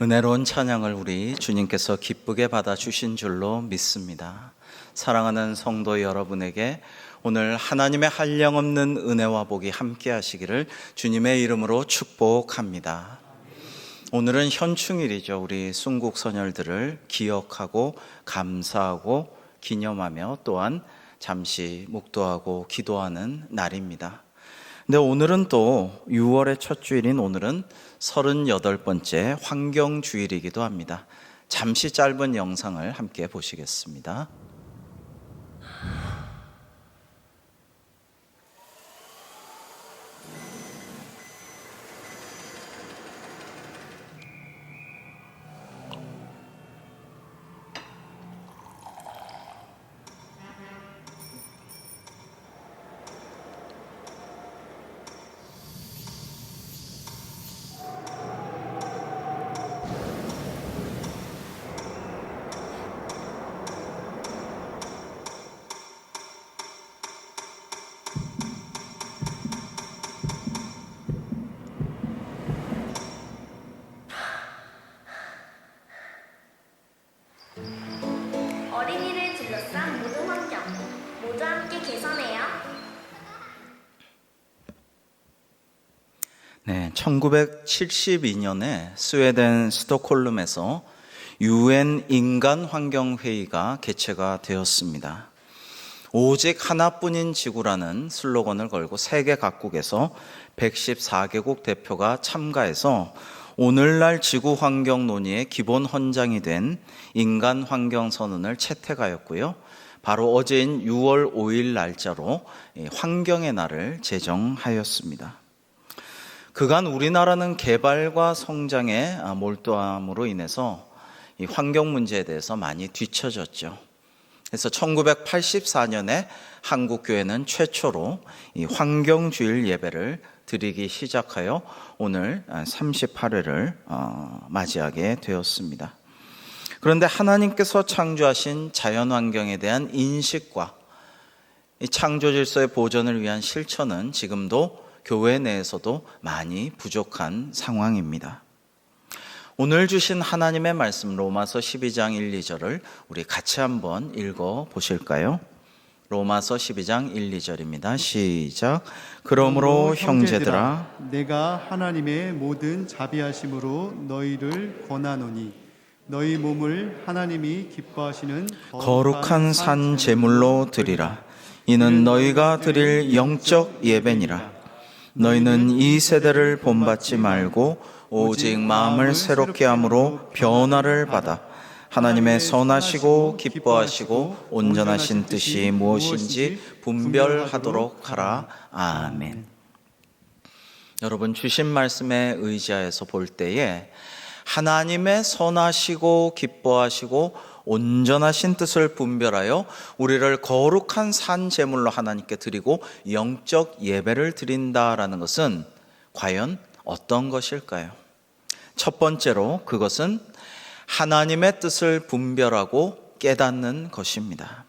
은혜로운 찬양을 우리 주님께서 기쁘게 받아주신 줄로 믿습니다. 사랑하는 성도 여러분에게 오늘 하나님의 한량없는 은혜와 복이 함께 하시기를 주님의 이름으로 축복합니다. 오늘은 현충일이죠. 우리 순국 선열들을 기억하고 감사하고 기념하며 또한 잠시 묵도하고 기도하는 날입니다. 근데 오늘은 또 6월의 첫 주일인 오늘은 38번째 환경주일이기도 합니다. 잠시 짧은 영상을 함께 보시겠습니다. 어린이를 둘러싼 모든 환경 모두 함께 개선해요. 네, 1972년에 스웨덴 스톡홀름에서 UN 인간환경회의가 개최가 되었습니다. 오직 하나뿐인 지구라는 슬로건을 걸고 세계 각국에서 114개국 대표가 참가해서 오늘날 지구환경 논의의 기본 헌장이 된 인간환경선언을 채택하였고요. 바로 어제인 6월 5일 날짜로 환경의 날을 제정하였습니다. 그간 우리나라는 개발과 성장에 몰두함으로 인해서 이 환경 문제에 대해서 많이 뒤처졌죠. 그래서 1984년에 한국교회는 최초로 이 환경주일 예배를 드리기 시작하여 오늘 38회를 맞이하게 되었습니다. 그런데 하나님께서 창조하신 자연환경에 대한 인식과 이 창조 질서의 보존을 위한 실천은 지금도 교회 내에서도 많이 부족한 상황입니다. 오늘 주신 하나님의 말씀 로마서 12장 1, 2절을 우리 같이 한번 읽어 보실까요? 로마서 12장 1, 2절입니다. 시작. 그러므로 형제들아 내가 하나님의 모든 자비하심으로 너희를 권하노니 너희 몸을 하나님이 기뻐하시는 거룩한 산 제물로 드리라. 이는 너희가 드릴 영적 예배니라. 너희는 이 세대를 본받지 말고 오직 마음을 새롭게 함으로 변화를 받아 하나님의 선하시고 기뻐하시고 온전하신 뜻이 무엇인지 분별하도록 하라. 아멘. 여러분, 주신 말씀에 의지하여서 볼 때에 하나님의 선하시고 기뻐하시고 온전하신 뜻을 분별하여 우리를 거룩한 산 제물로 하나님께 드리고 영적 예배를 드린다라는 것은 과연 어떤 것일까요? 첫 번째로 그것은 하나님의 뜻을 분별하고 깨닫는 것입니다.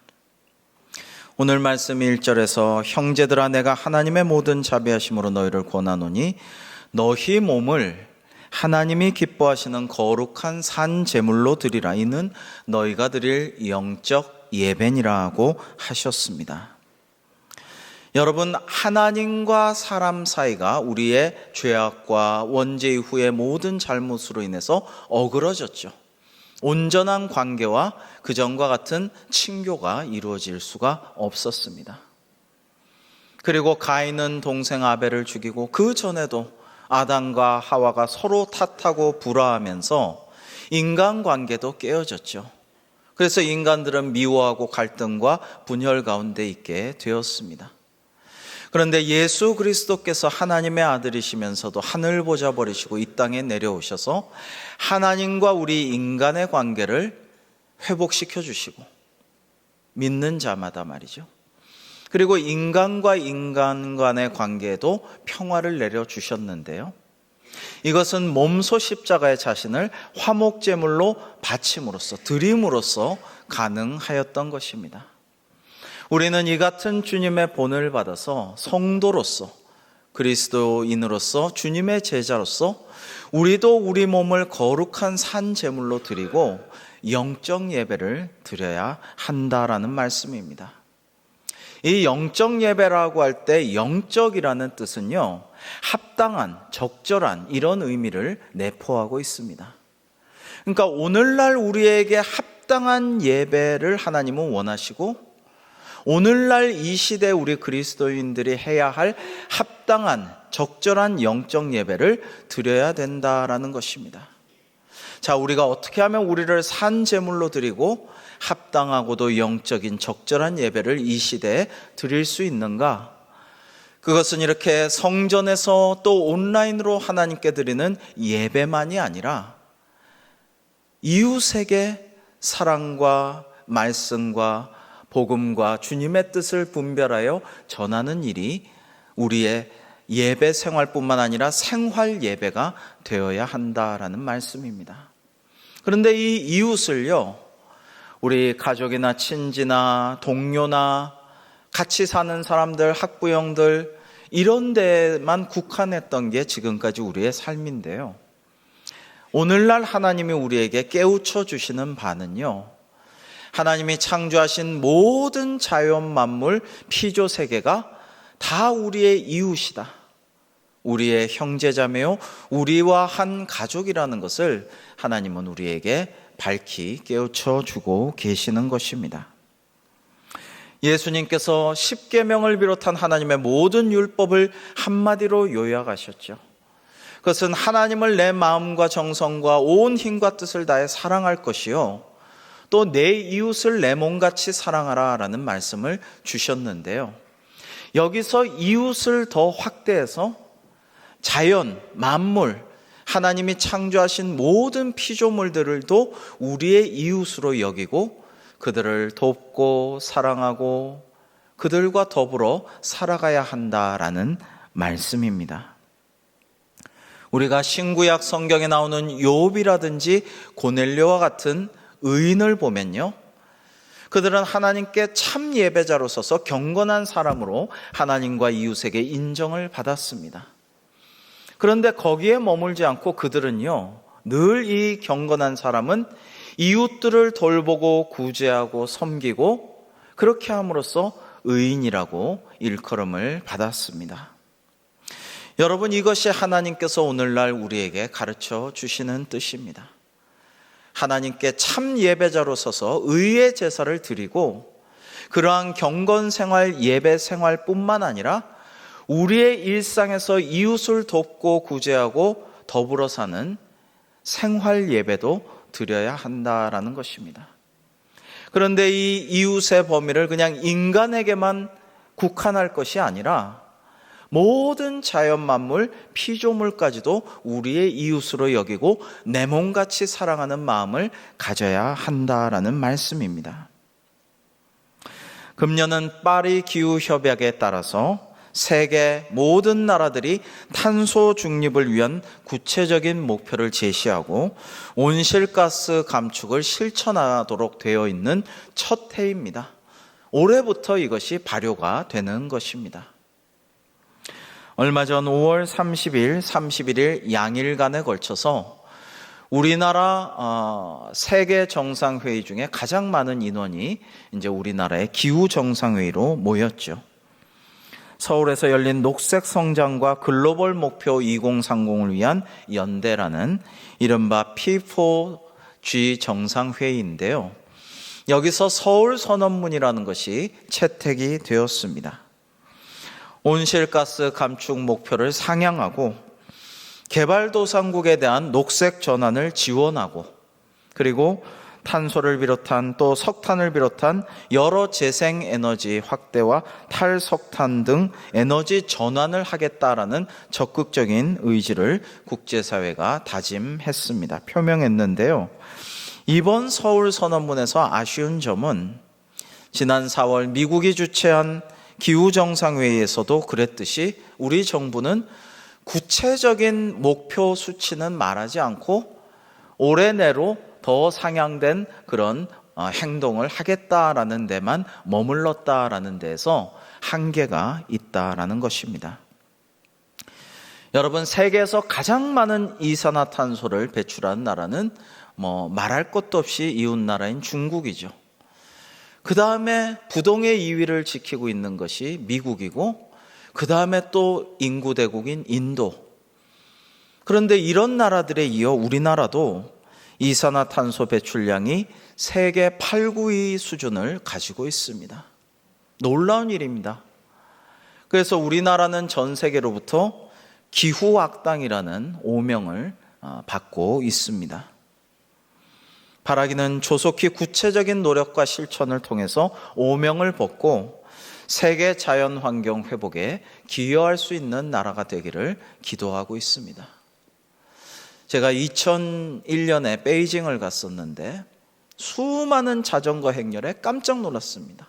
오늘 말씀 1절에서 형제들아 내가 하나님의 모든 자비하심으로 너희를 권하노니 너희 몸을 하나님이 기뻐하시는 거룩한 산 제물로 드리라. 이는 너희가 드릴 영적 예배니라고 하셨습니다. 여러분, 하나님과 사람 사이가 우리의 죄악과 원죄 이후의 모든 잘못으로 인해서 어그러졌죠. 온전한 관계와 그전과 같은 친교가 이루어질 수가 없었습니다. 그리고 가인은 동생 아벨을 죽이고 그 전에도 아담과 하와가 서로 탓하고 불화하면서 인간관계도 깨어졌죠. 그래서 인간들은 미워하고 갈등과 분열 가운데 있게 되었습니다. 그런데 예수 그리스도께서 하나님의 아들이시면서도 하늘 보좌 버리시고 이 땅에 내려오셔서 하나님과 우리 인간의 관계를 회복시켜 주시고 믿는 자마다 말이죠. 그리고 인간과 인간 간의 관계에도 평화를 내려주셨는데요. 이것은 몸소 십자가의 자신을 화목제물로 바침으로써 드림으로써 가능하였던 것입니다. 우리는 이 같은 주님의 본을 받아서 성도로서 그리스도인으로서 주님의 제자로서 우리도 우리 몸을 거룩한 산 제물로 드리고 영적 예배를 드려야 한다라는 말씀입니다. 이 영적 예배라고 할 때 영적이라는 뜻은요, 합당한, 적절한 이런 의미를 내포하고 있습니다. 그러니까 오늘날 우리에게 합당한 예배를 하나님은 원하시고, 오늘날 이 시대 우리 그리스도인들이 해야 할 합당한 적절한 영적 예배를 드려야 된다라는 것입니다. 자, 우리가 어떻게 하면 우리를 산 제물로 드리고 합당하고도 영적인 적절한 예배를 이 시대에 드릴 수 있는가? 그것은 이렇게 성전에서 또 온라인으로 하나님께 드리는 예배만이 아니라 이웃에게 사랑과 말씀과 복음과 주님의 뜻을 분별하여 전하는 일이 우리의 예배 생활뿐만 아니라 생활 예배가 되어야 한다라는 말씀입니다. 그런데 이 이웃을요, 우리 가족이나 친지나 동료나 같이 사는 사람들, 학부형들 이런 데만 국한했던 게 지금까지 우리의 삶인데요. 오늘날 하나님이 우리에게 깨우쳐 주시는 바는요, 하나님이 창조하신 모든 자연 만물 피조 세계가 다 우리의 이웃이다. 우리의 형제자매요, 우리와 한 가족이라는 것을 하나님은 우리에게 밝히 깨우쳐 주고 계시는 것입니다. 예수님께서 십계명을 비롯한 하나님의 모든 율법을 한마디로 요약하셨죠. 그것은 하나님을 내 마음과 정성과 온 힘과 뜻을 다해 사랑할 것이요, 또 내 이웃을 내 몸같이 사랑하라 라는 말씀을 주셨는데요, 여기서 이웃을 더 확대해서 자연, 만물, 하나님이 창조하신 모든 피조물들도 우리의 이웃으로 여기고 그들을 돕고 사랑하고 그들과 더불어 살아가야 한다라는 말씀입니다. 우리가 신구약 성경에 나오는 욥이라든지 고넬료와 같은 의인을 보면요, 그들은 하나님께 참 예배자로 서서 경건한 사람으로 하나님과 이웃에게 인정을 받았습니다. 그런데 거기에 머물지 않고 그들은요, 늘 이 경건한 사람은 이웃들을 돌보고 구제하고 섬기고 그렇게 함으로써 의인이라고 일컬음을 받았습니다. 여러분, 이것이 하나님께서 오늘날 우리에게 가르쳐 주시는 뜻입니다. 하나님께 참 예배자로 서서 의의 제사를 드리고 그러한 경건 생활, 예배 생활뿐만 아니라 우리의 일상에서 이웃을 돕고 구제하고 더불어 사는 생활 예배도 드려야 한다라는 것입니다. 그런데 이 이웃의 범위를 그냥 인간에게만 국한할 것이 아니라 모든 자연 만물, 피조물까지도 우리의 이웃으로 여기고 내 몸같이 사랑하는 마음을 가져야 한다라는 말씀입니다. 금년은 파리 기후협약에 따라서 세계 모든 나라들이 탄소 중립을 위한 구체적인 목표를 제시하고 온실가스 감축을 실천하도록 되어 있는 첫 해입니다. 올해부터 이것이 발효가 되는 것입니다. 얼마 전 5월 30일, 31일 양일간에 걸쳐서 우리나라 세계 정상회의 중에 가장 많은 인원이 이제 우리나라의 기후 정상회의로 모였죠. 서울에서 열린 녹색 성장과 글로벌 목표 2030을 위한 연대라는 이른바 P4G 정상회의인데요. 여기서 서울 선언문이라는 것이 채택이 되었습니다. 온실가스 감축 목표를 상향하고 개발도상국에 대한 녹색 전환을 지원하고 그리고 탄소를 비롯한 또 석탄을 비롯한 여러 재생에너지 확대와 탈석탄 등 에너지 전환을 하겠다라는 적극적인 의지를 국제사회가 다짐했습니다. 표명했는데요. 이번 서울 선언문에서 아쉬운 점은 지난 4월 미국이 주최한 기후정상회의에서도 그랬듯이 우리 정부는 구체적인 목표 수치는 말하지 않고 올해 내로 더 상향된 그런 행동을 하겠다라는 데만 머물렀다라는 데에서 한계가 있다라는 것입니다. 여러분, 세계에서 가장 많은 이산화탄소를 배출한 나라는 말할 것도 없이 이웃 나라인 중국이죠. 그 다음에 부동의 2위를 지키고 있는 것이 미국이고, 그 다음에 또 인구 대국인 인도. 그런데 이런 나라들에 이어 우리나라도 이산화탄소 배출량이 세계 8, 9위 수준을 가지고 있습니다. 놀라운 일입니다. 그래서 우리나라는 전 세계로부터 기후악당이라는 오명을 받고 있습니다. 바라기는 조속히 구체적인 노력과 실천을 통해서 오명을 벗고 세계 자연환경 회복에 기여할 수 있는 나라가 되기를 기도하고 있습니다. 제가 2001년에 베이징을 갔었는데 수많은 자전거 행렬에 깜짝 놀랐습니다.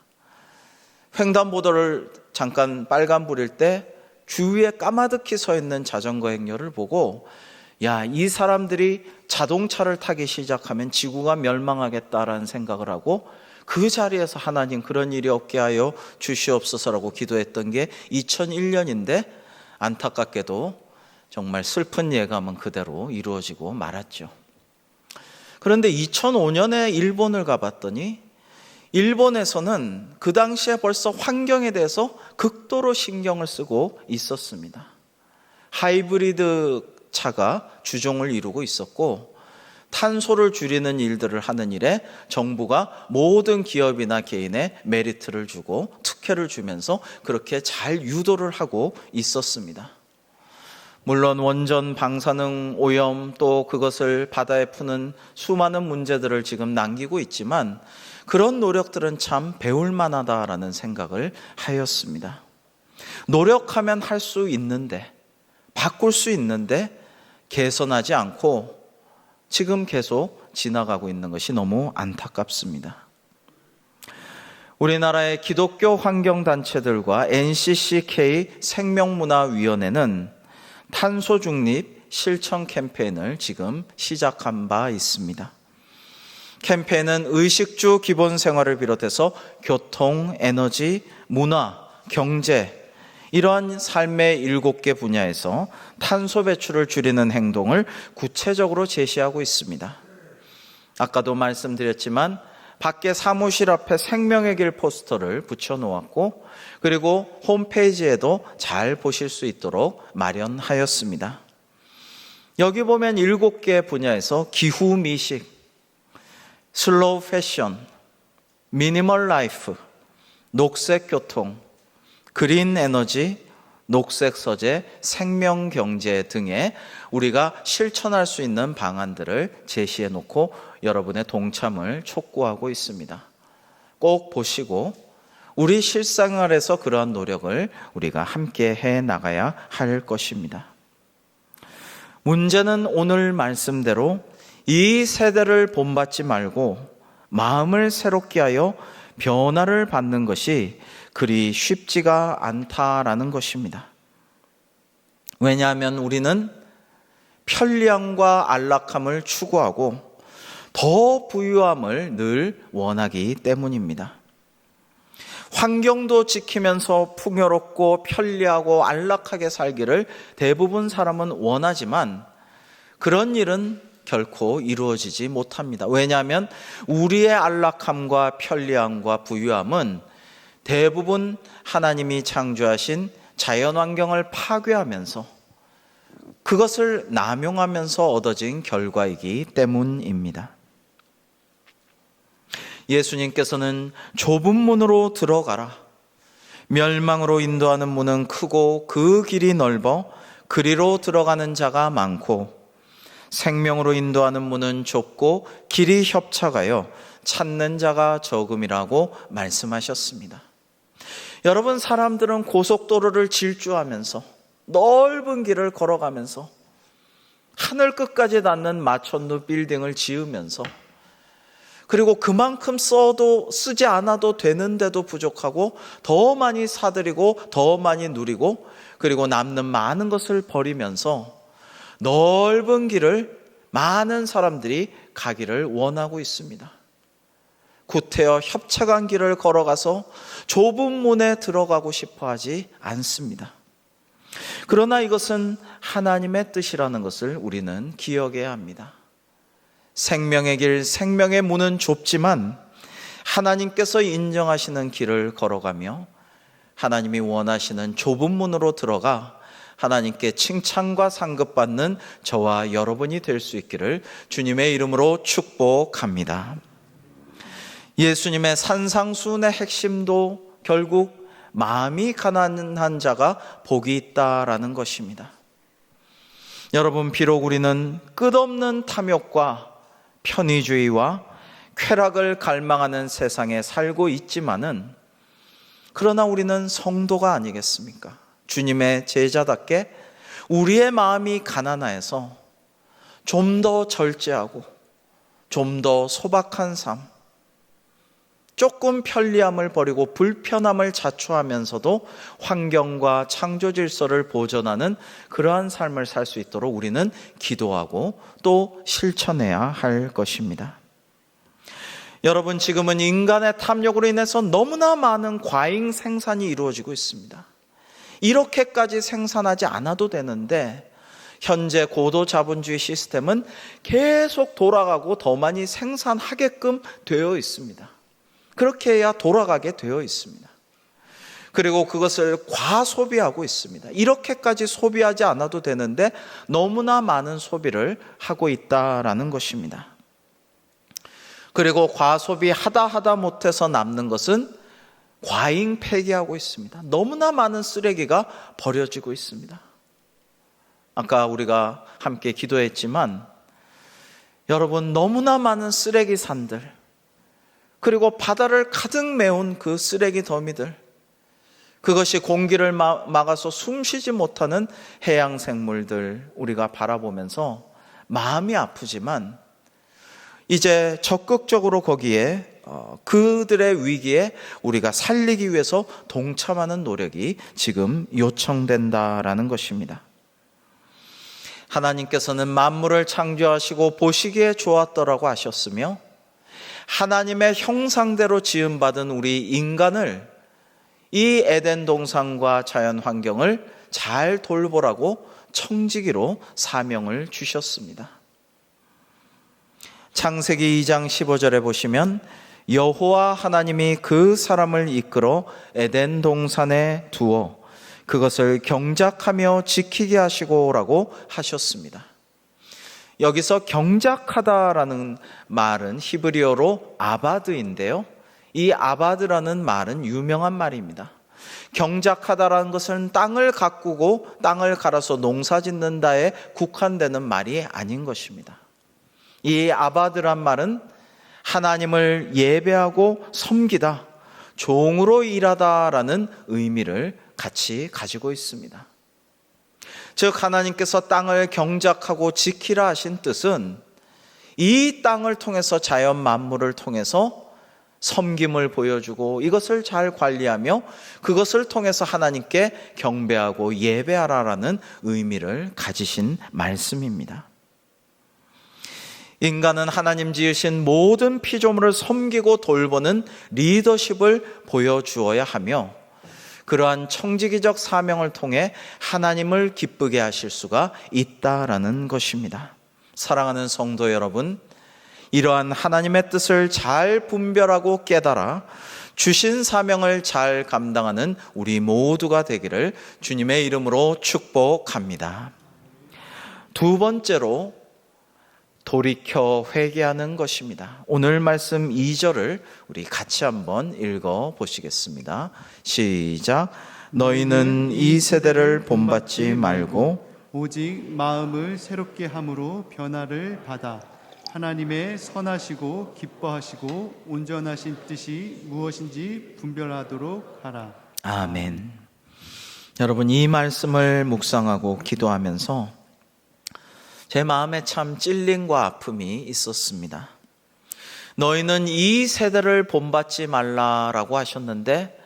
횡단보도를 잠깐 빨간불일 때 주위에 까마득히 서 있는 자전거 행렬을 보고, 야, 이 사람들이 자동차를 타기 시작하면 지구가 멸망하겠다라는 생각을 하고 그 자리에서 하나님 그런 일이 없게 하여 주시옵소서라고 기도했던 게 2001년인데 안타깝게도 정말 슬픈 예감은 그대로 이루어지고 말았죠. 그런데 2005년에 일본을 가봤더니 일본에서는 그 당시에 벌써 환경에 대해서 극도로 신경을 쓰고 있었습니다. 하이브리드 차가 주종을 이루고 있었고, 탄소를 줄이는 일들을 하는 일에 정부가 모든 기업이나 개인에 메리트를 주고 특혜를 주면서 그렇게 잘 유도를 하고 있었습니다. 물론 원전 방사능 오염, 또 그것을 바다에 푸는 수많은 문제들을 지금 남기고 있지만 그런 노력들은 참 배울 만하다라는 생각을 하였습니다. 노력하면 할 수 있는데, 바꿀 수 있는데 개선하지 않고 지금 계속 지나가고 있는 것이 너무 안타깝습니다. 우리나라의 기독교 환경단체들과 NCCK 생명문화위원회는 탄소 중립 실천 캠페인을 지금 시작한 바 있습니다. 캠페인은 의식주 기본 생활을 비롯해서 교통, 에너지, 문화, 경제, 이러한 삶의 7개 분야에서 탄소 배출을 줄이는 행동을 구체적으로 제시하고 있습니다. 아까도 말씀드렸지만 밖에 사무실 앞에 생명의 길 포스터를 붙여놓았고, 그리고 홈페이지에도 잘 보실 수 있도록 마련하였습니다. 여기 보면 7개 분야에서 기후 미식, 슬로우 패션, 미니멀 라이프, 녹색 교통, 그린 에너지, 녹색 서재, 생명 경제 등의 우리가 실천할 수 있는 방안들을 제시해 놓고 여러분의 동참을 촉구하고 있습니다. 꼭 보시고 우리 실생활에서 그러한 노력을 우리가 함께 해 나가야 할 것입니다. 문제는 오늘 말씀대로 이 세대를 본받지 말고 마음을 새롭게 하여 변화를 받는 것이 그리 쉽지가 않다라는 것입니다. 왜냐하면 우리는 편리함과 안락함을 추구하고 더 부유함을 늘 원하기 때문입니다. 환경도 지키면서 풍요롭고 편리하고 안락하게 살기를 대부분 사람은 원하지만 그런 일은 결코 이루어지지 못합니다. 왜냐하면 우리의 안락함과 편리함과 부유함은 대부분 하나님이 창조하신 자연환경을 파괴하면서 그것을 남용하면서 얻어진 결과이기 때문입니다. 예수님께서는 좁은 문으로 들어가라. 멸망으로 인도하는 문은 크고 그 길이 넓어 그리로 들어가는 자가 많고 생명으로 인도하는 문은 좁고 길이 협착하여 찾는 자가 적음이라고 말씀하셨습니다. 여러분, 사람들은 고속도로를 질주하면서 넓은 길을 걸어가면서 하늘 끝까지 닿는 마천루 빌딩을 지으면서 그리고 그만큼 써도 쓰지 않아도 되는데도 부족하고 더 많이 사들이고 더 많이 누리고 그리고 남는 많은 것을 버리면서 넓은 길을 많은 사람들이 가기를 원하고 있습니다. 구태여 협착한 길을 걸어가서 좁은 문에 들어가고 싶어 하지 않습니다. 그러나 이것은 하나님의 뜻이라는 것을 우리는 기억해야 합니다. 생명의 길, 생명의 문은 좁지만 하나님께서 인정하시는 길을 걸어가며 하나님이 원하시는 좁은 문으로 들어가 하나님께 칭찬과 상급받는 저와 여러분이 될 수 있기를 주님의 이름으로 축복합니다. 예수님의 산상수훈의 핵심도 결국 마음이 가난한 자가 복이 있다라는 것입니다. 여러분, 비록 우리는 끝없는 탐욕과 편의주의와 쾌락을 갈망하는 세상에 살고 있지만은, 그러나 우리는 성도가 아니겠습니까? 주님의 제자답게 우리의 마음이 가난해서 좀 더 절제하고 좀 더 소박한 삶, 조금 편리함을 버리고 불편함을 자초하면서도 환경과 창조 질서를 보존하는 그러한 삶을 살 수 있도록 우리는 기도하고 또 실천해야 할 것입니다. 여러분, 지금은 인간의 탐욕으로 인해서 너무나 많은 과잉 생산이 이루어지고 있습니다. 이렇게까지 생산하지 않아도 되는데 현재 고도 자본주의 시스템은 계속 돌아가고 더 많이 생산하게끔 되어 있습니다. 그렇게 해야 돌아가게 되어 있습니다. 그리고 그것을 과소비하고 있습니다. 이렇게까지 소비하지 않아도 되는데 너무나 많은 소비를 하고 있다라는 것입니다. 그리고 과소비하다 못해서 남는 것은 과잉 폐기하고 있습니다. 너무나 많은 쓰레기가 버려지고 있습니다. 아까 우리가 함께 기도했지만 여러분, 너무나 많은 쓰레기 산들, 그리고 바다를 가득 메운 그 쓰레기 더미들, 그것이 공기를 막아서 숨쉬지 못하는 해양 생물들 우리가 바라보면서 마음이 아프지만 이제 적극적으로 거기에 그들의 위기에 우리가 살리기 위해서 동참하는 노력이 지금 요청된다라는 것입니다. 하나님께서는 만물을 창조하시고 보시기에 좋았더라고 하셨으며 하나님의 형상대로 지음받은 우리 인간을 이 에덴 동산과 자연 환경을 잘 돌보라고 청지기로 사명을 주셨습니다. 창세기 2장 15절에 보시면 여호와 하나님이 그 사람을 이끌어 에덴 동산에 두어 그것을 경작하며 지키게 하시고라고 하셨습니다. 여기서 경작하다라는 말은 히브리어로 아바드인데요, 이 아바드라는 말은 유명한 말입니다. 경작하다라는 것은 땅을 가꾸고 땅을 갈아서 농사 짓는다에 국한되는 말이 아닌 것입니다. 이 아바드란 말은 하나님을 예배하고 섬기다, 종으로 일하다라는 의미를 같이 가지고 있습니다. 즉 하나님께서 땅을 경작하고 지키라 하신 뜻은 이 땅을 통해서 자연 만물을 통해서 섬김을 보여주고 이것을 잘 관리하며 그것을 통해서 하나님께 경배하고 예배하라라는 의미를 가지신 말씀입니다. 인간은 하나님 지으신 모든 피조물을 섬기고 돌보는 리더십을 보여주어야 하며 그러한 청지기적 사명을 통해 하나님을 기쁘게 하실 수가 있다라는 것입니다. 사랑하는 성도 여러분, 이러한 하나님의 뜻을 잘 분별하고 깨달아 주신 사명을 잘 감당하는 우리 모두가 되기를 주님의 이름으로 축복합니다. 두 번째로 돌이켜 회개하는 것입니다. 오늘 말씀 2절을 우리 같이 한번 읽어 보시겠습니다. 시작. 너희는 이 세대를 본받지 말고 오직 마음을 새롭게 함으로 변화를 받아 하나님의 선하시고 기뻐하시고 온전하신 뜻이 무엇인지 분별하도록 하라. 아멘. 여러분, 이 말씀을 묵상하고 기도하면서 제 마음에 참 찔림과 아픔이 있었습니다. 너희는 이 세대를 본받지 말라라고 하셨는데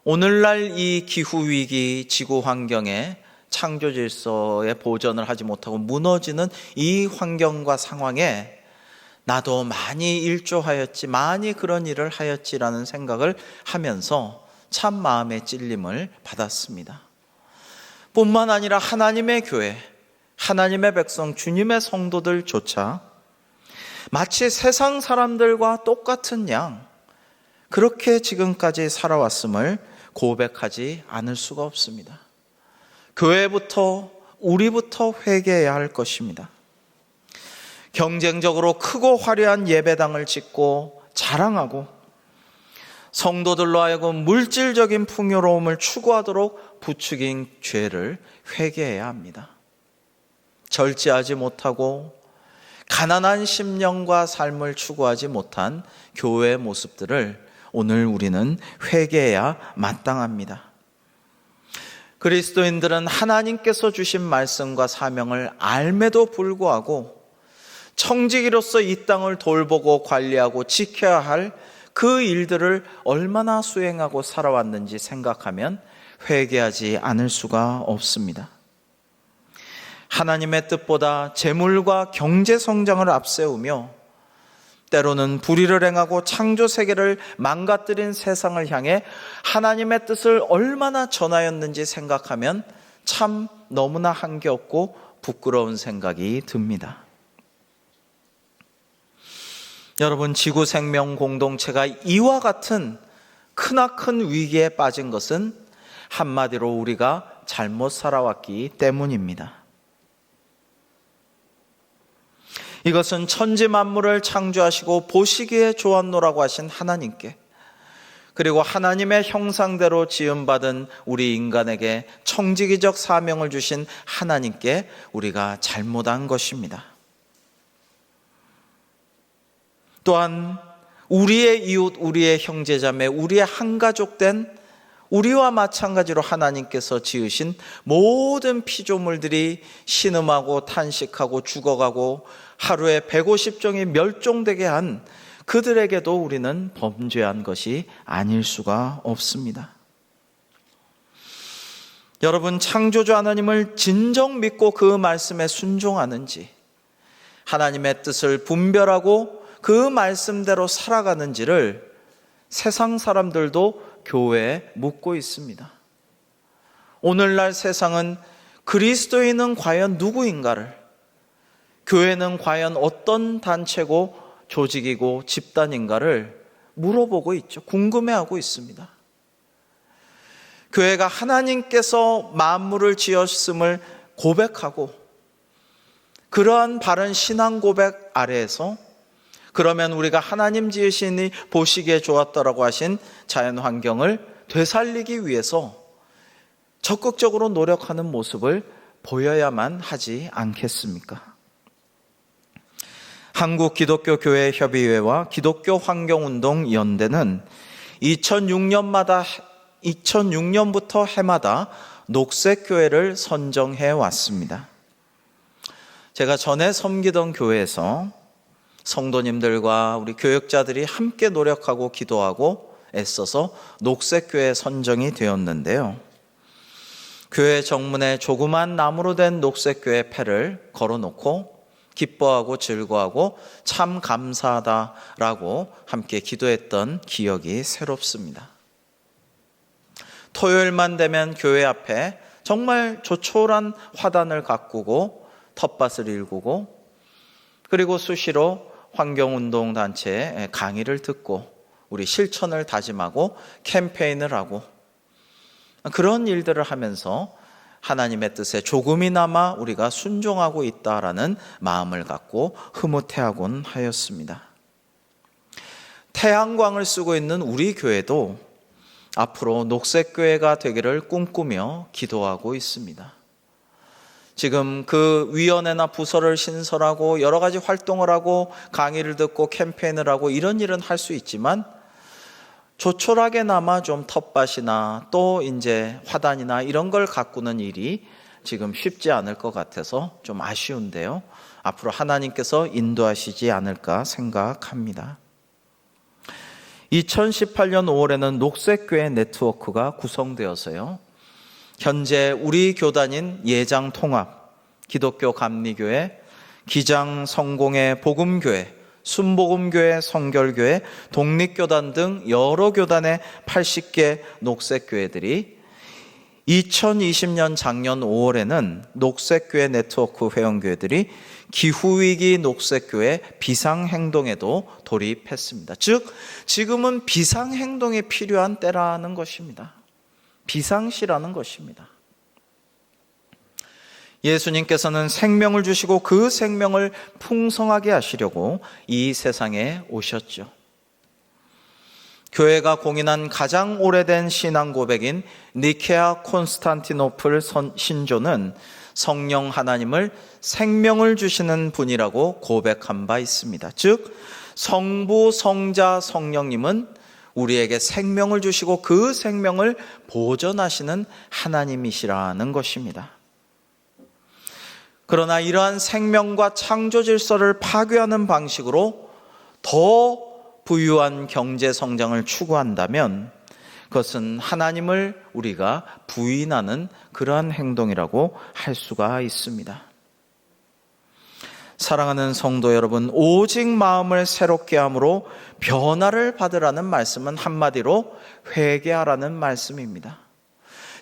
오늘날 이 기후위기, 지구 환경에 창조 질서의 보존을 하지 못하고 무너지는 이 환경과 상황에 나도 많이 일조하였지, 많이 그런 일을 하였지라는 생각을 하면서 참 마음의 찔림을 받았습니다. 뿐만 아니라 하나님의 교회, 하나님의 백성, 주님의 성도들조차 마치 세상 사람들과 똑같은 양, 그렇게 지금까지 살아왔음을 고백하지 않을 수가 없습니다. 교회부터, 우리부터 회개해야 할 것입니다. 경쟁적으로 크고 화려한 예배당을 짓고 자랑하고 성도들로 하여금 물질적인 풍요로움을 추구하도록 부추긴 죄를 회개해야 합니다. 절제하지 못하고 가난한 심령과 삶을 추구하지 못한 교회의 모습들을 오늘 우리는 회개해야 마땅합니다. 그리스도인들은 하나님께서 주신 말씀과 사명을 알매도 불구하고 청지기로서 이 땅을 돌보고 관리하고 지켜야 할 그 일들을 얼마나 수행하고 살아왔는지 생각하면 회개하지 않을 수가 없습니다. 하나님의 뜻보다 재물과 경제 성장을 앞세우며 때로는 불의를 행하고 창조 세계를 망가뜨린 세상을 향해 하나님의 뜻을 얼마나 전하였는지 생각하면 참 너무나 한계없고 부끄러운 생각이 듭니다. 여러분, 지구 생명 공동체가 이와 같은 크나큰 위기에 빠진 것은 한마디로 우리가 잘못 살아왔기 때문입니다. 이것은 천지 만물을 창조하시고 보시기에 좋았노라고 하신 하나님께, 그리고 하나님의 형상대로 지음받은 우리 인간에게 청지기적 사명을 주신 하나님께 우리가 잘못한 것입니다. 또한 우리의 이웃, 우리의 형제자매, 우리의 한가족된 우리와 마찬가지로 하나님께서 지으신 모든 피조물들이 신음하고 탄식하고 죽어가고 하루에 150종이 멸종되게 한 그들에게도 우리는 범죄한 것이 아닐 수가 없습니다. 여러분, 창조주 하나님을 진정 믿고 그 말씀에 순종하는지, 하나님의 뜻을 분별하고 그 말씀대로 살아가는지를 세상 사람들도 교회에 묻고 있습니다. 오늘날 세상은 그리스도인은 과연 누구인가를, 교회는 과연 어떤 단체고 조직이고 집단인가를 물어보고 있죠. 궁금해하고 있습니다. 교회가 하나님께서 만물을 지었음을 고백하고 그러한 바른 신앙 고백 아래에서 그러면 우리가 하나님 지으시니 보시기에 좋았다라고 하신 자연 환경을 되살리기 위해서 적극적으로 노력하는 모습을 보여야만 하지 않겠습니까? 한국기독교교회협의회와 기독교환경운동연대는 2006년부터 해마다 녹색교회를 선정해 왔습니다. 제가 전에 섬기던 교회에서 성도님들과 우리 교역자들이 함께 노력하고 기도하고 애써서 녹색교회 선정이 되었는데요. 교회 정문에 조그만 나무로 된 녹색교회 패를 걸어놓고 기뻐하고 즐거워하고 참 감사하다라고 함께 기도했던 기억이 새롭습니다. 토요일만 되면 교회 앞에 정말 조촐한 화단을 가꾸고 텃밭을 일구고 그리고 수시로 환경운동단체의 강의를 듣고 우리 실천을 다짐하고 캠페인을 하고 그런 일들을 하면서 하나님의 뜻에 조금이나마 우리가 순종하고 있다라는 마음을 갖고 흐뭇해하곤 하였습니다. 태양광을 쓰고 있는 우리 교회도 앞으로 녹색교회가 되기를 꿈꾸며 기도하고 있습니다. 지금 그 위원회나 부서를 신설하고 여러 가지 활동을 하고 강의를 듣고 캠페인을 하고 이런 일은 할 수 있지만 조촐하게나마 좀 텃밭이나 또 이제 화단이나 이런 걸 가꾸는 일이 지금 쉽지 않을 것 같아서 좀 아쉬운데요. 앞으로 하나님께서 인도하시지 않을까 생각합니다. 2018년 5월에는 녹색교회 네트워크가 구성되어서요. 현재 우리 교단인 예장통합, 기독교 감리교회, 기장성공회 복음교회, 순복음교회, 성결교회, 독립교단 등 여러 교단의 80개 녹색교회들이 2020년 작년 5월에는 녹색교회 네트워크 회원교회들이 기후위기 녹색교회 비상행동에도 돌입했습니다. 즉, 지금은 비상행동이 필요한 때라는 것입니다. 비상시라는 것입니다. 예수님께서는 생명을 주시고 그 생명을 풍성하게 하시려고 이 세상에 오셨죠. 교회가 공인한 가장 오래된 신앙 고백인 니케아 콘스탄티노플 신조는 성령 하나님을 생명을 주시는 분이라고 고백한 바 있습니다. 즉, 성부, 성자, 성령님은 우리에게 생명을 주시고 그 생명을 보존하시는 하나님이시라는 것입니다. 그러나 이러한 생명과 창조 질서를 파괴하는 방식으로 더 부유한 경제 성장을 추구한다면 그것은 하나님을 우리가 부인하는 그러한 행동이라고 할 수가 있습니다. 사랑하는 성도 여러분, 오직 마음을 새롭게 함으로 변화를 받으라는 말씀은 한마디로 회개하라는 말씀입니다.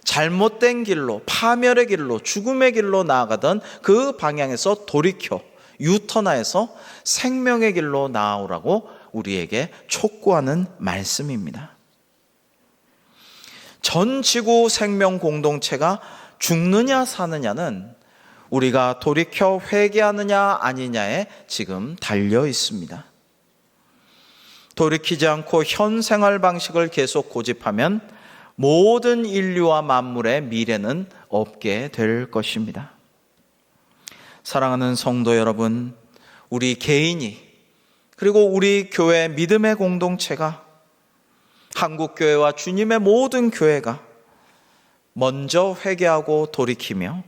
잘못된 길로, 파멸의 길로, 죽음의 길로 나아가던 그 방향에서 돌이켜 유턴하여서 생명의 길로 나아오라고 우리에게 촉구하는 말씀입니다. 전 지구 생명 공동체가 죽느냐 사느냐는 우리가 돌이켜 회개하느냐 아니냐에 지금 달려 있습니다. 돌이키지 않고 현 생활 방식을 계속 고집하면 모든 인류와 만물의 미래는 없게 될 것입니다. 사랑하는 성도 여러분, 우리 개인이 그리고 우리 교회 믿음의 공동체가, 한국교회와 주님의 모든 교회가 먼저 회개하고 돌이키며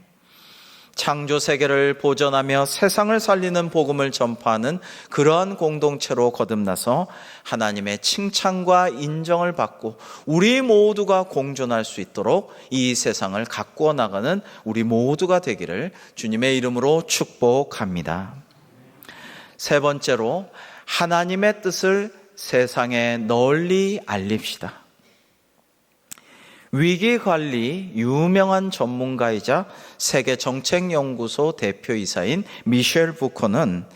창조 세계를 보존하며 세상을 살리는 복음을 전파하는 그러한 공동체로 거듭나서 하나님의 칭찬과 인정을 받고 우리 모두가 공존할 수 있도록 이 세상을 가꾸어 나가는 우리 모두가 되기를 주님의 이름으로 축복합니다. 세 번째로, 하나님의 뜻을 세상에 널리 알립시다. 위기관리 유명한 전문가이자 세계정책연구소 대표이사인 미셸 부커는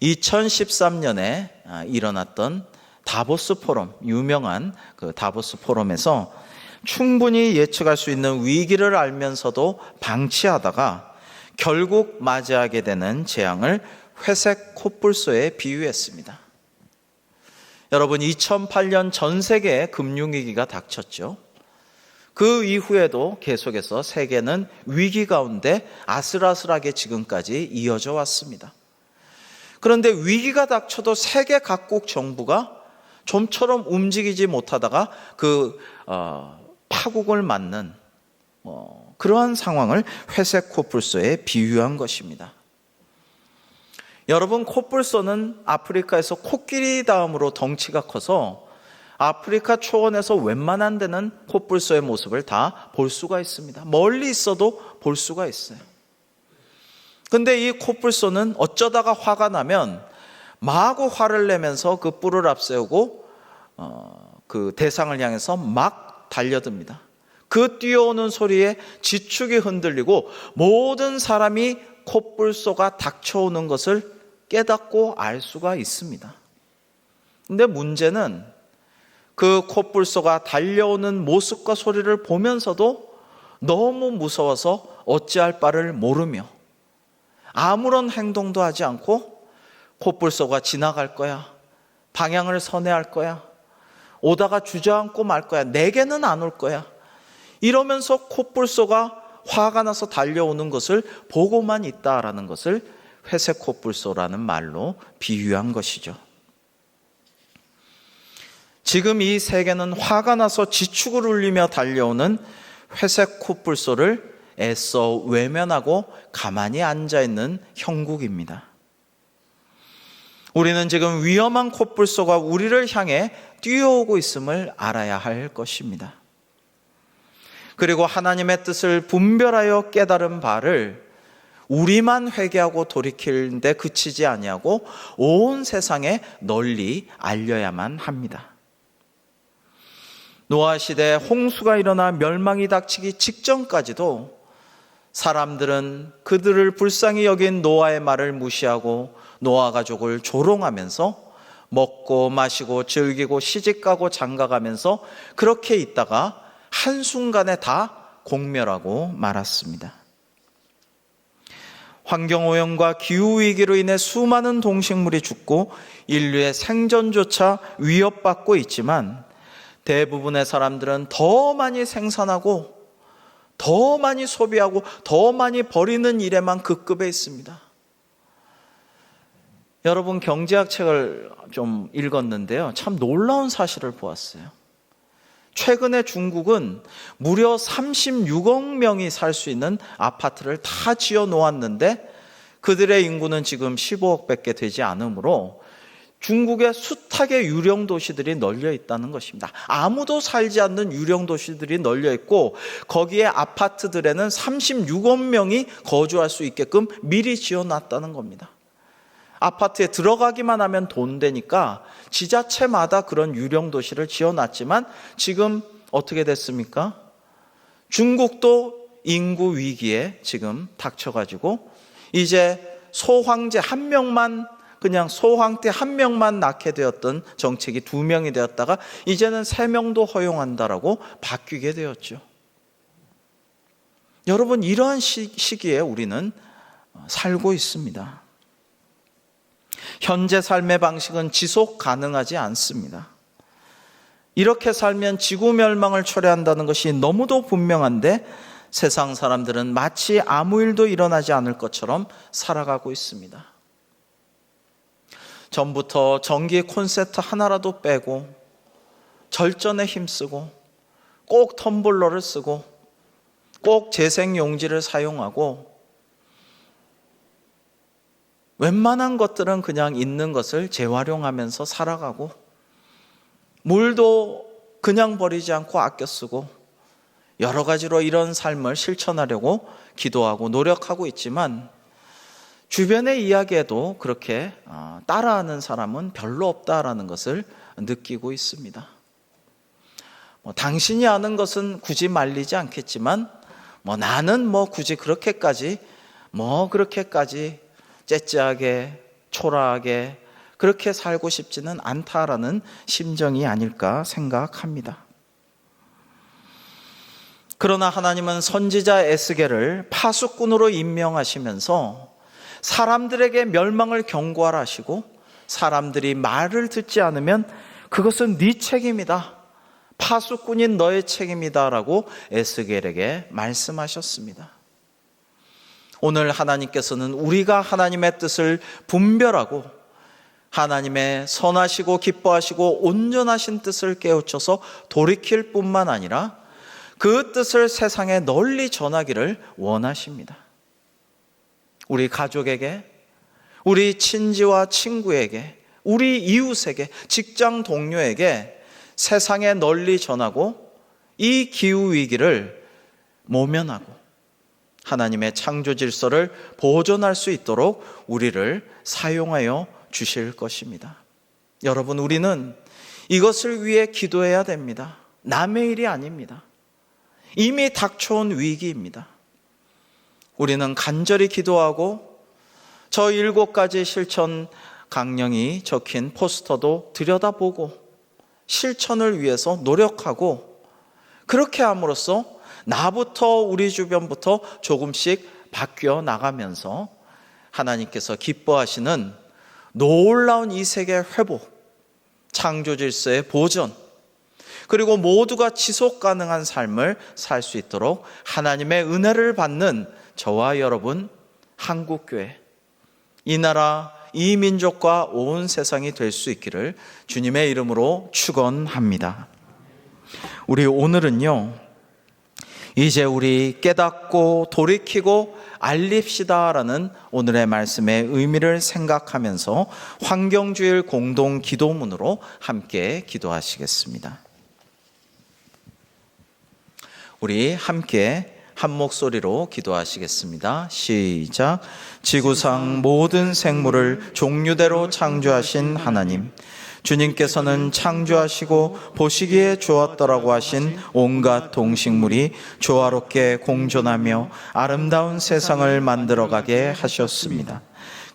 2013년에 일어났던 다보스 포럼, 유명한 그 다보스 포럼에서 충분히 예측할 수 있는 위기를 알면서도 방치하다가 결국 맞이하게 되는 재앙을 회색 코뿔소에 비유했습니다. 여러분, 2008년 전 세계에 금융위기가 닥쳤죠. 그 이후에도 계속해서 세계는 위기 가운데 아슬아슬하게 지금까지 이어져 왔습니다. 그런데 위기가 닥쳐도 세계 각국 정부가 좀처럼 움직이지 못하다가 파국을 맞는 그러한 상황을 회색 코뿔소에 비유한 것입니다. 여러분, 코뿔소는 아프리카에서 코끼리 다음으로 덩치가 커서 아프리카 초원에서 웬만한 데는 코뿔소의 모습을 다 볼 수가 있습니다. 멀리 있어도 볼 수가 있어요. 근데 이 코뿔소는 어쩌다가 화가 나면 마구 화를 내면서 그 뿔을 앞세우고 그 대상을 향해서 막 달려듭니다. 그 뛰어오는 소리에 지축이 흔들리고 모든 사람이 코뿔소가 닥쳐오는 것을 깨닫고 알 수가 있습니다. 근데 문제는 그 코뿔소가 달려오는 모습과 소리를 보면서도 너무 무서워서 어찌할 바를 모르며 아무런 행동도 하지 않고 코뿔소가 지나갈 거야, 방향을 선회할 거야, 오다가 주저앉고 말 거야, 내게는 안 올 거야, 이러면서 코뿔소가 화가 나서 달려오는 것을 보고만 있다라는 것을 회색 코뿔소라는 말로 비유한 것이죠. 지금 이 세계는 화가 나서 지축을 울리며 달려오는 회색 코뿔소를 애써 외면하고 가만히 앉아있는 형국입니다. 우리는 지금 위험한 코뿔소가 우리를 향해 뛰어오고 있음을 알아야 할 것입니다. 그리고 하나님의 뜻을 분별하여 깨달은 바를 우리만 회개하고 돌이킬 데 그치지 아니하고 온 세상에 널리 알려야만 합니다. 노아 시대에 홍수가 일어나 멸망이 닥치기 직전까지도 사람들은 그들을 불쌍히 여긴 노아의 말을 무시하고 노아 가족을 조롱하면서 먹고 마시고 즐기고 시집가고 장가가면서 그렇게 있다가 한순간에 다 공멸하고 말았습니다. 환경오염과 기후위기로 인해 수많은 동식물이 죽고 인류의 생존조차 위협받고 있지만 대부분의 사람들은 더 많이 생산하고 더 많이 소비하고 더 많이 버리는 일에만 급급해 있습니다. 여러분, 경제학 책을 좀 읽었는데요, 참 놀라운 사실을 보았어요. 최근에 중국은 무려 36억 명이 살 수 있는 아파트를 다 지어 놓았는데 그들의 인구는 지금 15억밖에 되지 않으므로 중국의 숱하게 유령 도시들이 널려 있다는 것입니다. 아무도 살지 않는 유령 도시들이 널려 있고 거기에 아파트들에는 36억 명이 거주할 수 있게끔 미리 지어 놨다는 겁니다. 아파트에 들어가기만 하면 돈 되니까 지자체마다 그런 유령 도시를 지어놨지만 지금 어떻게 됐습니까? 중국도 인구 위기에 지금 닥쳐가지고 이제 소황제 한 명만, 그냥 소황때 한 명만 낳게 되었던 정책이 2명이 되었다가 이제는 3명도 허용한다라고 바뀌게 되었죠. 여러분, 이러한 시기에 우리는 살고 있습니다. 현재 삶의 방식은 지속 가능하지 않습니다. 이렇게 살면 지구 멸망을 초래한다는 것이 너무도 분명한데 세상 사람들은 마치 아무 일도 일어나지 않을 것처럼 살아가고 있습니다. 전부터 전기 콘센트 하나라도 빼고 절전에 힘쓰고 꼭 텀블러를 쓰고 꼭 재생용지를 사용하고 웬만한 것들은 그냥 있는 것을 재활용하면서 살아가고 물도 그냥 버리지 않고 아껴 쓰고 여러 가지로 이런 삶을 실천하려고 기도하고 노력하고 있지만 주변의 이야기에도 그렇게 따라하는 사람은 별로 없다라는 것을 느끼고 있습니다. 당신이 아는 것은 굳이 말리지 않겠지만 나는 굳이 그렇게까지 째째하게 초라하게 그렇게 살고 싶지는 않다라는 심정이 아닐까 생각합니다. 그러나 하나님은 선지자 에스겔을 파수꾼으로 임명하시면서 사람들에게 멸망을 경고하라 하시고 사람들이 말을 듣지 않으면 그것은 네 책임이다, 파수꾼인 너의 책임이다 라고 에스겔에게 말씀하셨습니다. 오늘 하나님께서는 우리가 하나님의 뜻을 분별하고 하나님의 선하시고 기뻐하시고 온전하신 뜻을 깨우쳐서 돌이킬 뿐만 아니라 그 뜻을 세상에 널리 전하기를 원하십니다. 우리 가족에게, 우리 친지와 친구에게, 우리 이웃에게, 직장 동료에게 세상에 널리 전하고 이 기후위기를 모면하고 하나님의 창조 질서를 보존할 수 있도록 우리를 사용하여 주실 것입니다. 여러분, 우리는 이것을 위해 기도해야 됩니다. 남의 일이 아닙니다. 이미 닥쳐온 위기입니다. 우리는 간절히 기도하고 저 7가지 실천 강령이 적힌 포스터도 들여다보고 실천을 위해서 노력하고 그렇게 함으로써 나부터 우리 주변부터 조금씩 바뀌어 나가면서 하나님께서 기뻐하시는 놀라운 이 세계 회복, 창조 질서의 보존, 그리고 모두가 지속 가능한 삶을 살 수 있도록 하나님의 은혜를 받는 저와 여러분, 한국교회, 이 나라, 이 민족과 온 세상이 될 수 있기를 주님의 이름으로 축원합니다. 우리 오늘은요, 이제 우리 깨닫고 돌이키고 알립시다라는 오늘의 말씀의 의미를 생각하면서 환경주일 공동 기도문으로 함께 기도하시겠습니다. 우리 함께 한 목소리로 기도하시겠습니다. 시작. 지구상 모든 생물을 종류대로 창조하신 하나님, 주님께서는 창조하시고 보시기에 좋았더라고 하신 온갖 동식물이 조화롭게 공존하며 아름다운 세상을 만들어가게 하셨습니다.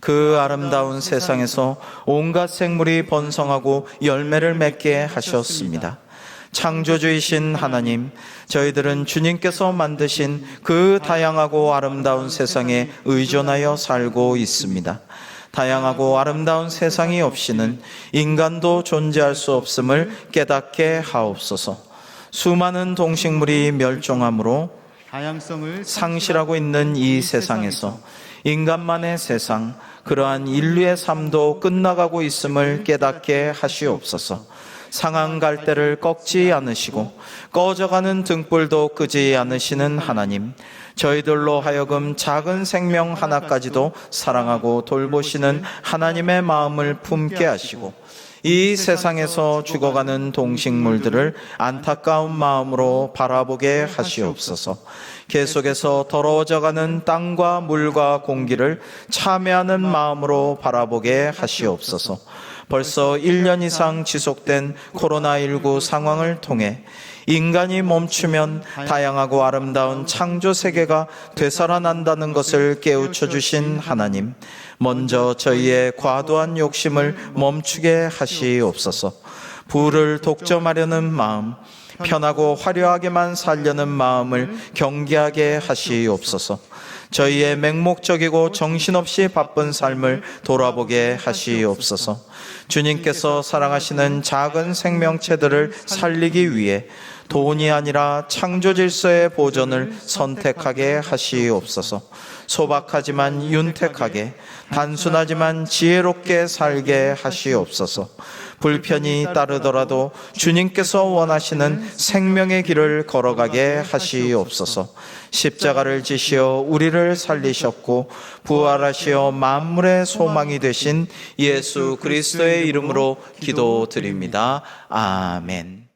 그 아름다운 세상에서 온갖 생물이 번성하고 열매를 맺게 하셨습니다. 창조주이신 하나님, 저희들은 주님께서 만드신 그 다양하고 아름다운 세상에 의존하여 살고 있습니다. 다양하고 아름다운 세상이 없이는 인간도 존재할 수 없음을 깨닫게 하옵소서. 수많은 동식물이 멸종함으로 다양성을 상실하고 있는 이 세상에서 인간만의 세상, 그러한 인류의 삶도 끝나가고 있음을 깨닫게 하시옵소서. 상한 갈대를 꺾지 않으시고 꺼져가는 등불도 끄지 않으시는 하나님, 저희들로 하여금 작은 생명 하나까지도 사랑하고 돌보시는 하나님의 마음을 품게 하시고 이 세상에서 죽어가는 동식물들을 안타까운 마음으로 바라보게 하시옵소서. 계속해서 더러워져가는 땅과 물과 공기를 참회하는 마음으로 바라보게 하시옵소서. 벌써 1년 이상 지속된 코로나19 상황을 통해 인간이 멈추면 다양하고 아름다운 창조 세계가 되살아난다는 것을 깨우쳐 주신 하나님, 먼저 저희의 과도한 욕심을 멈추게 하시옵소서. 부를 독점하려는 마음, 편하고 화려하게만 살려는 마음을 경계하게 하시옵소서. 저희의 맹목적이고 정신없이 바쁜 삶을 돌아보게 하시옵소서. 주님께서 사랑하시는 작은 생명체들을 살리기 위해 돈이 아니라 창조 질서의 보존을 선택하게 하시옵소서. 소박하지만 윤택하게, 단순하지만 지혜롭게 살게 하시옵소서. 불편이 따르더라도 주님께서 원하시는 생명의 길을 걸어가게 하시옵소서. 십자가를 지시어 우리를 살리셨고 부활하시어 만물의 소망이 되신 예수 그리스도의 이름으로 기도드립니다. 아멘.